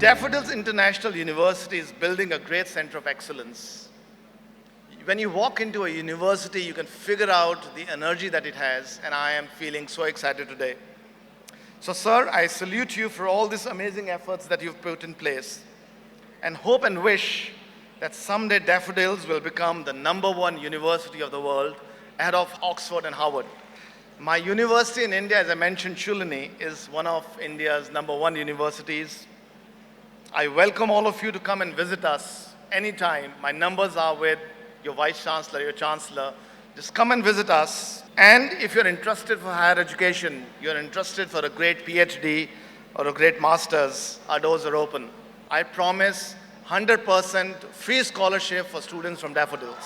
Daffodils International University is building a great center of excellence. When you walk into a university, you can figure out the energy that it has, and I am feeling so excited today. So, sir, I salute you for all these amazing efforts that you've put in place, and hope and wish that someday Daffodils will become the #1 university of the world, ahead of Oxford and Harvard. My university in India, as I mentioned, Shoolini, is one of India's #1 universities. I welcome all of you to come and visit us anytime. My numbers are with your Vice Chancellor, your Chancellor. Just come and visit us. And if you're interested for higher education, you're interested for a great PhD or a great master's, our doors are open. I promise 100% free scholarship for students from Daffodils.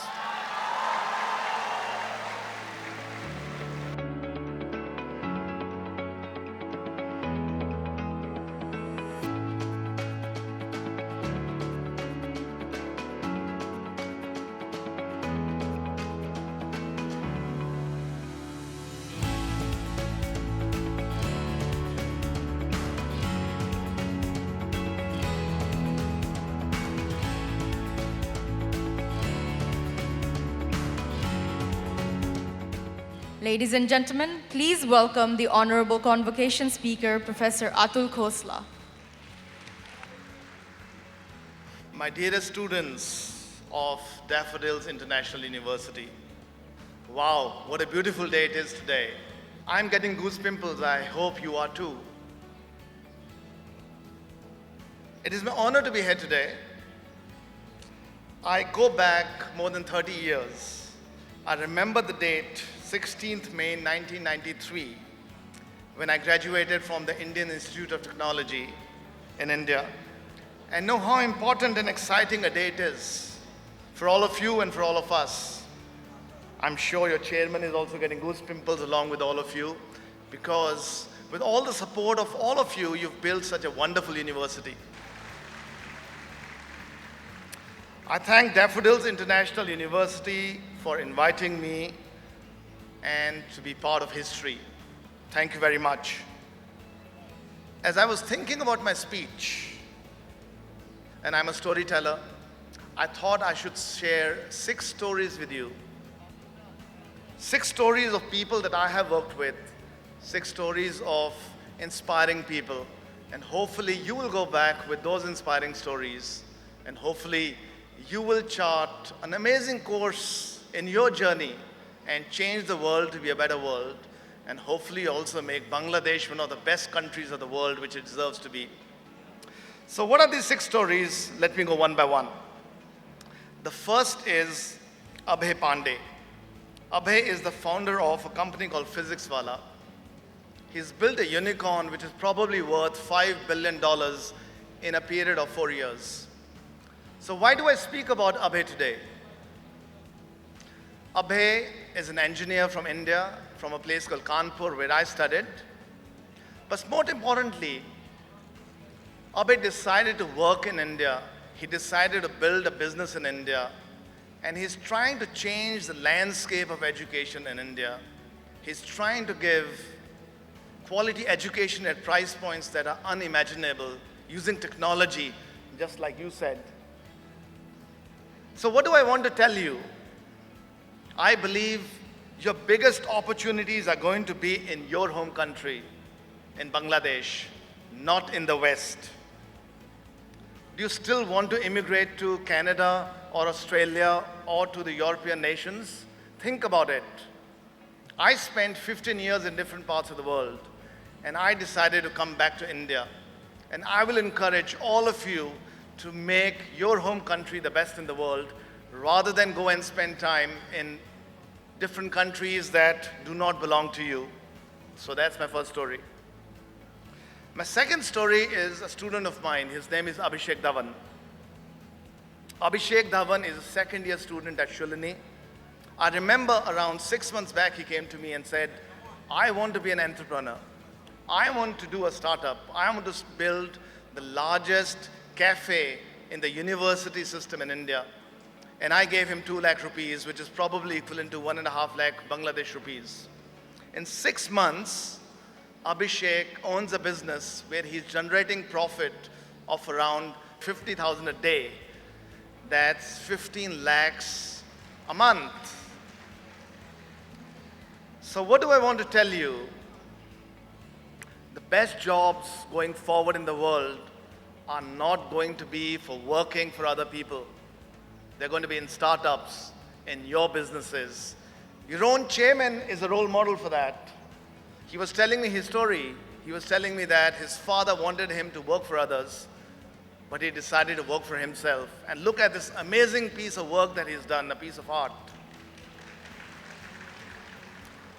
Ladies and gentlemen, please welcome the Honorable Convocation Speaker, Professor Atul Khosla. My dearest students of Daffodils International University, wow, what a beautiful day it is today. I'm getting goose pimples, I hope you are too. It is my honor to be here today. I go back more than 30 years. I remember the date, 16th May 1993, when I graduated from the Indian Institute of Technology in India, and know how important and exciting a day it is for all of you and for all of us. I'm sure your chairman is also getting goose pimples along with all of you, because with all the support of all of you, you've built such a wonderful university. I thank Daffodils International University for inviting me and to be part of history. Thank you very much. As I was thinking about my speech, and I'm a storyteller, I thought I should share 6 stories with you. 6 stories of people that I have worked with, 6 stories of inspiring people, and hopefully you will go back with those inspiring stories, and hopefully you will chart an amazing course in your journey and change the world to be a better world, and hopefully also make Bangladesh one of the best countries of the world, which it deserves to be. So what are these 6 stories? Let me go one by one. The first is Abhay Pandey. Abhay is the founder of a company called PhysicsWallah. He's built a unicorn which is probably worth $5 billion in a period of 4 years. So why do I speak about Abhay today? Abhay is an engineer from India, from a place called Kanpur, where I studied. But more importantly, Abhay decided to work in India. He decided to build a business in India. And he's trying to change the landscape of education in India. He's trying to give quality education at price points that are unimaginable, using technology, just like you said. So what do I want to tell you? I believe your biggest opportunities are going to be in your home country, in Bangladesh, not in the West. Do you still want to immigrate to Canada or Australia or to the European nations? Think about it. I spent 15 years in different parts of the world, and I decided to come back to India. And I will encourage all of you to make your home country the best in the world, rather than go and spend time in different countries that do not belong to you. So that's my first story. My second story is a student of mine. His name is Abhishek Dhawan. Abhishek Dhawan is a second-year student at Shoolini. I remember around 6 months back, he came to me and said, I want to be an entrepreneur. I want to do a startup. I want to build the largest cafe in the university system in India. And I gave him 2 lakh rupees, which is probably equivalent to 1.5 lakh Bangladesh rupees. In 6 months, Abhishek owns a business where he's generating profit of around 50,000 a day. That's 15 lakhs a month. So what do I want to tell you? The best jobs going forward in the world are not going to be for working for other people. They're going to be in startups, in your businesses. Your own chairman is a role model for that. He was telling me his story. He was telling me that his father wanted him to work for others, but he decided to work for himself. And look at this amazing piece of work that he's done, a piece of art.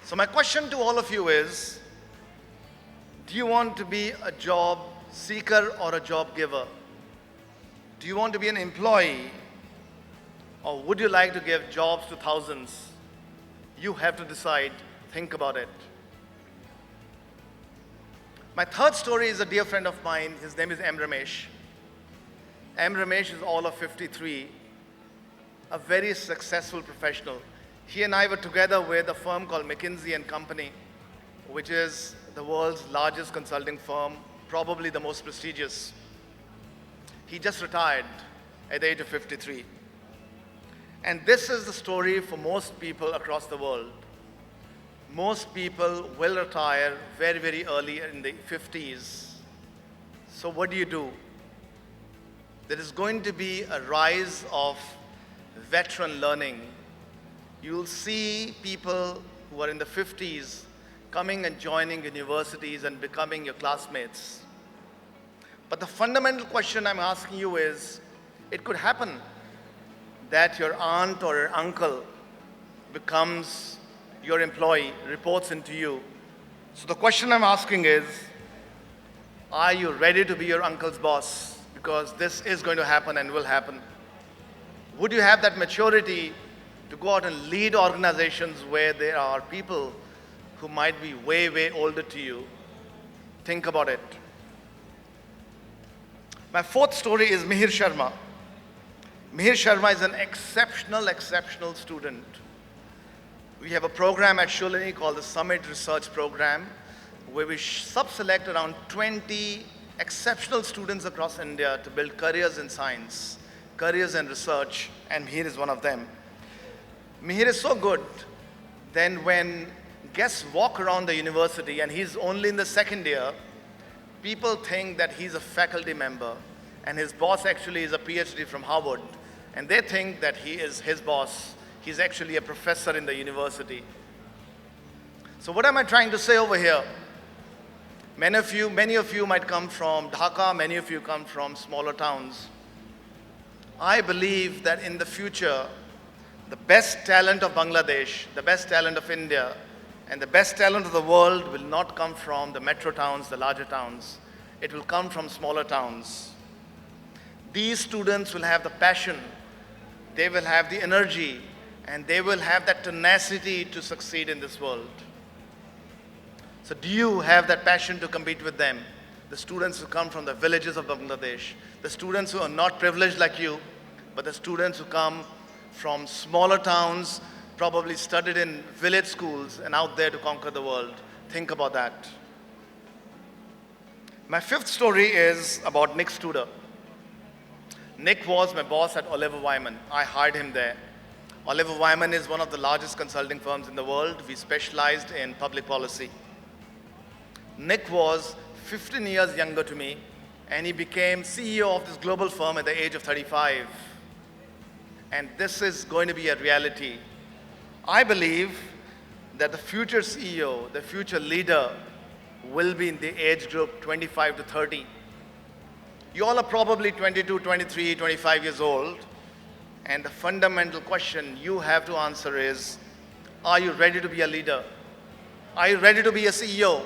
So my question to all of you is, do you want to be a job seeker or a job giver? Do you want to be an employee, or would you like to give jobs to thousands? You have to decide. Think about it. My third story is a dear friend of mine. His name is M. Ramesh. M. Ramesh is all of 53, a very successful professional. He and I were together with a firm called McKinsey & Company, which is the world's largest consulting firm, probably the most prestigious. He just retired at the age of 53. And this is the story for most people across the world. Most people will retire very, very early in the 50s. So what do? There is going to be a rise of veteran learning. You'll see people who are in the 50s coming and joining universities and becoming your classmates. But the fundamental question I'm asking you is, it could happen that your aunt or your uncle becomes your employee, reports into you. So the question I'm asking is, are you ready to be your uncle's boss? Because this is going to happen and will happen. Would you have that maturity to go out and lead organizations where there are people who might be way, way older to you? Think about it. My fourth story is Mihir Sharma. Mihir Sharma is an exceptional student. We have a program at Shoolini called the Summit Research Program, where we sub-select around 20 exceptional students across India to build careers in science, careers in research, and Mihir is one of them. Mihir is so good, then when guests walk around the university, and he's only in the second year, people think that he's a faculty member, and his boss actually is a PhD from Harvard, and they think that he is his boss. He's actually a professor in the university. So what am I trying to say over here? Many of you might come from Dhaka, many of you come from smaller towns. I believe that in the future, the best talent of Bangladesh, the best talent of India, and the best talent of the world will not come from the metro towns, the larger towns. It will come from smaller towns. These students will have the passion, they will have the energy, and they will have that tenacity to succeed in this world. So do you have that passion to compete with them? The students who come from the villages of Bangladesh, the students who are not privileged like you, but the students who come from smaller towns, probably studied in village schools and out there to conquer the world. Think about that. My fifth story is about Nick Studer. Nick was my boss at Oliver Wyman. I hired him there. Oliver Wyman is one of the largest consulting firms in the world. We specialized in public policy. Nick was 15 years younger to me, and he became CEO of this global firm at the age of 35. And this is going to be a reality. I believe that the future CEO, the future leader, will be in the age group 25 to 30. You all are probably 22, 23, 25 years old. And the fundamental question you have to answer is, are you ready to be a leader? Are you ready to be a CEO?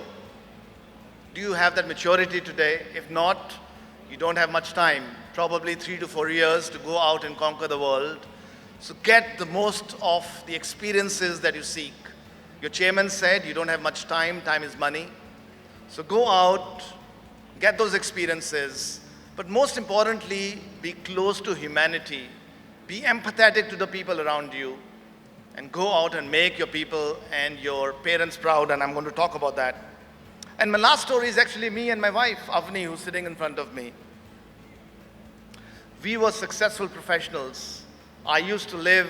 Do you have that maturity today? If not, you don't have much time, probably 3 to 4 years to go out and conquer the world. So get the most of the experiences that you seek. Your chairman said you don't have much time, time is money. So go out, get those experiences, but most importantly, be close to humanity. Be empathetic to the people around you, and go out and make your people and your parents proud, and I'm going to talk about that. And my last story is actually me and my wife, Avni, who's sitting in front of me. We were successful professionals. I used to live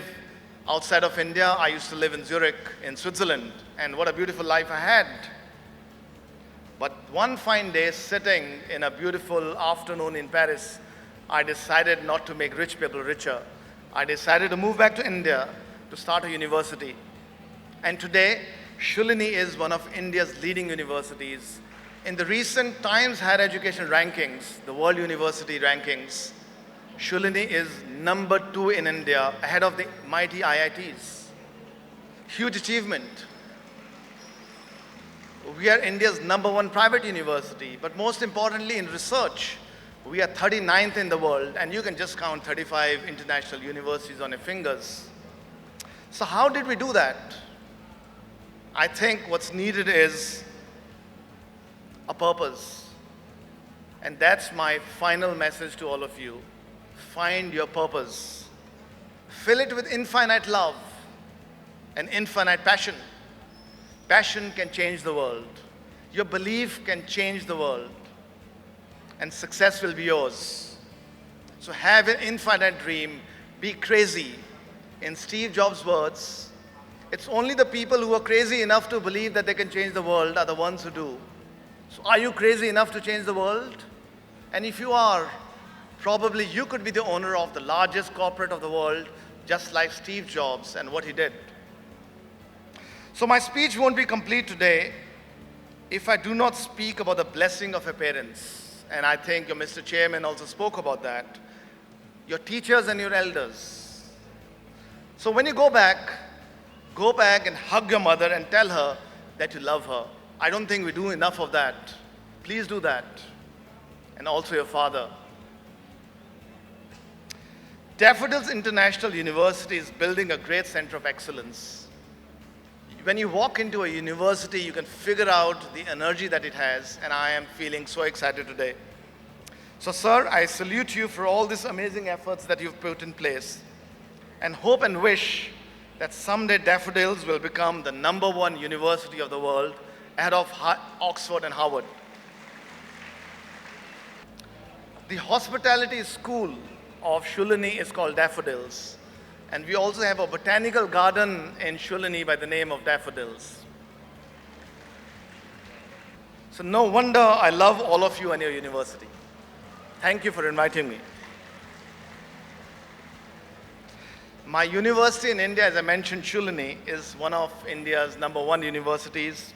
outside of India. I used to live in Zurich, in Switzerland, and what a beautiful life I had. But one fine day, sitting in a beautiful afternoon in Paris, I decided not to make rich people richer. I decided to move back to India to start a university. And today, Shoolini is one of India's leading universities. In the recent Times Higher Education rankings, the World University rankings, Shoolini is number 2 in India, ahead of the mighty IITs. Huge achievement. We are India's number 1 private university, but most importantly in research, we are 39th in the world, and you can just count 35 international universities on your fingers. So how did we do that? I think what's needed is a purpose. And that's my final message to all of you. Find your purpose. Fill it with infinite love and infinite passion. Passion can change the world. Your belief can change the world. And success will be yours. So have an infinite dream. Be crazy. In Steve Jobs' words, it's only the people who are crazy enough to believe that they can change the world are the ones who do. So are you crazy enough to change the world? And if you are, probably you could be the owner of the largest corporate of the world, just like Steve Jobs and what he did. So my speech won't be complete today if I do not speak about the blessing of your parents. And I think your Mr. Chairman also spoke about that. Your teachers and your elders. So when you go back and hug your mother and tell her that you love her. I don't think we do enough of that. Please do that. And also your father. Daffodils International University is building a great center of excellence. When you walk into a university, you can figure out the energy that it has, and I am feeling so excited today. So, sir, I salute you for all these amazing efforts that you've put in place, and hope and wish that someday Daffodils will become the number 1 university of the world, ahead of Oxford and Harvard. The hospitality school of Shoolini is called Daffodils. And we also have a botanical garden in Shoolini by the name of Daffodils. So no wonder I love all of you and your university. Thank you for inviting me. My university in India, as I mentioned, Shoolini, is one of India's number 1 universities.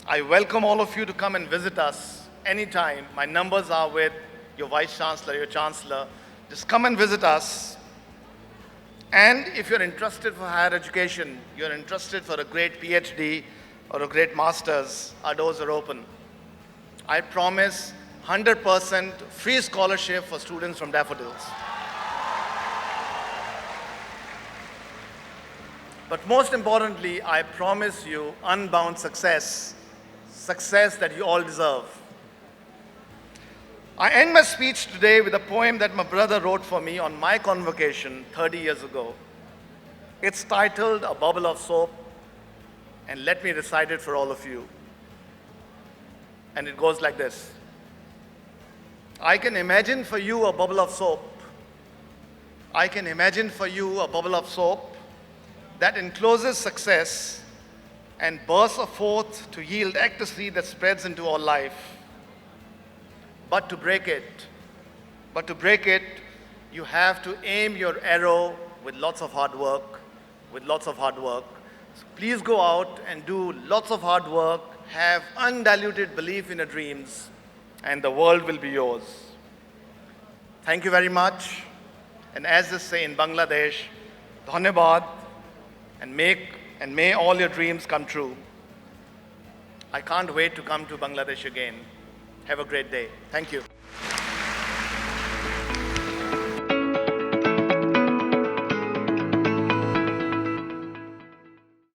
I welcome all of you to come and visit us anytime. My numbers are with your Vice Chancellor, your Chancellor. Just come and visit us. And if you're interested for higher education, you're interested for a great PhD or a great master's, our doors are open. I promise 100% free scholarship for students from Daffodils. But most importantly, I promise you unbound success, success that you all deserve. I end my speech today with a poem that my brother wrote for me on my convocation 30 years ago. It's titled A Bubble of Soap, and let me recite it for all of you. And it goes like this. I can imagine for you a bubble of soap. I can imagine for you a bubble of soap that encloses success and bursts forth to yield ecstasy that spreads into all life. But to break it, you have to aim your arrow with lots of hard work, So please go out and do lots of hard work, have undiluted belief in your dreams, and the world will be yours. Thank you very much. And as they say in Bangladesh, dhanyabad, and may all your dreams come true. I can't wait to come to Bangladesh again. Have a great day. Thank you.